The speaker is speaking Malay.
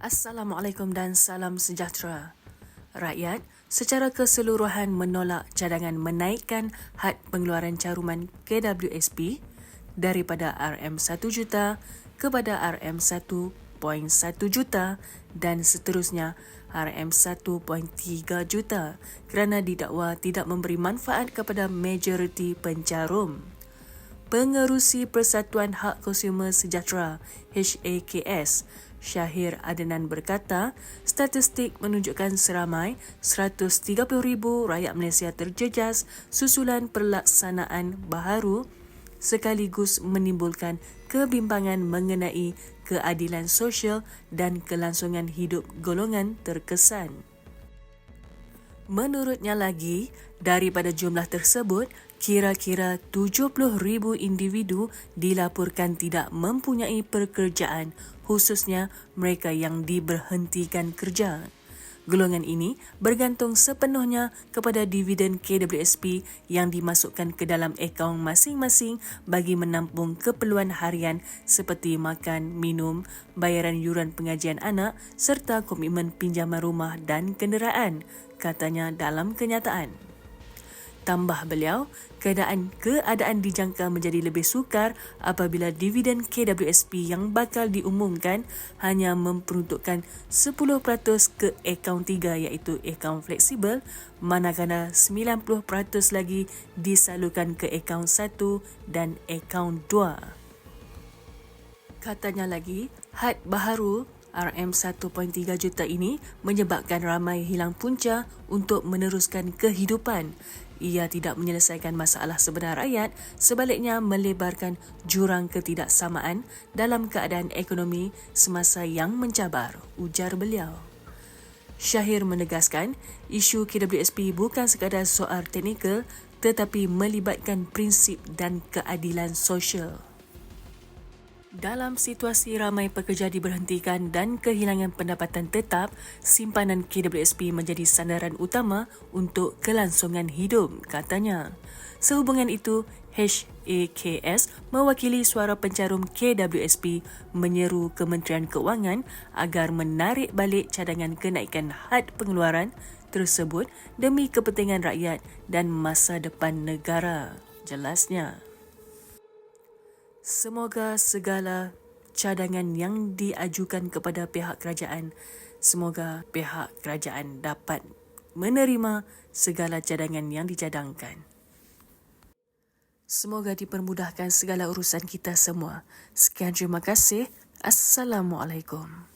Assalamualaikum dan salam sejahtera. Rakyat secara keseluruhan menolak cadangan menaikkan had pengeluaran caruman KWSP daripada RM1 juta kepada RM1.1 juta dan seterusnya RM1.3 juta kerana didakwa tidak memberi manfaat kepada majoriti pencarum. Pengerusi Persatuan Hak Konsumer Sejahtera HAKS, Syahir Adnan berkata, statistik menunjukkan seramai 130,000 rakyat Malaysia terjejas susulan pelaksanaan baharu sekaligus menimbulkan kebimbangan mengenai keadilan sosial dan kelangsungan hidup golongan terkesan. Menurutnya lagi, daripada jumlah tersebut, kira-kira 70,000 individu dilaporkan tidak mempunyai pekerjaan, khususnya mereka yang diberhentikan kerja. Golongan ini bergantung sepenuhnya kepada dividen KWSP yang dimasukkan ke dalam akaun masing-masing bagi menampung keperluan harian seperti makan, minum, bayaran yuran pengajian anak serta komitmen pinjaman rumah dan kenderaan, katanya dalam kenyataan. Tambah beliau, keadaan dijangka menjadi lebih sukar apabila dividen KWSP yang bakal diumumkan hanya memperuntukkan 10% ke akaun 3 iaitu akaun fleksibel, manakala 90% lagi disalurkan ke akaun 1 dan akaun 2. Katanya lagi, had baharu RM1.3 juta ini menyebabkan ramai hilang punca untuk meneruskan kehidupan. Ia tidak menyelesaikan masalah sebenar rakyat, sebaliknya melebarkan jurang ketidaksamaan dalam keadaan ekonomi semasa yang mencabar, ujar beliau. Syahir menegaskan, isu KWSP bukan sekadar soal teknikal tetapi melibatkan prinsip dan keadilan sosial. Dalam situasi ramai pekerja diberhentikan dan kehilangan pendapatan tetap, simpanan KWSP menjadi sandaran utama untuk kelangsungan hidup, katanya. Sehubungan itu, HAKS mewakili suara pencarum KWSP menyeru Kementerian Keuangan agar menarik balik cadangan kenaikan had pengeluaran tersebut demi kepentingan rakyat dan masa depan negara, jelasnya. Semoga segala cadangan yang diajukan kepada pihak kerajaan, semoga pihak kerajaan dapat menerima segala cadangan yang dicadangkan. Semoga dipermudahkan segala urusan kita semua. Sekian, terima kasih. Assalamualaikum.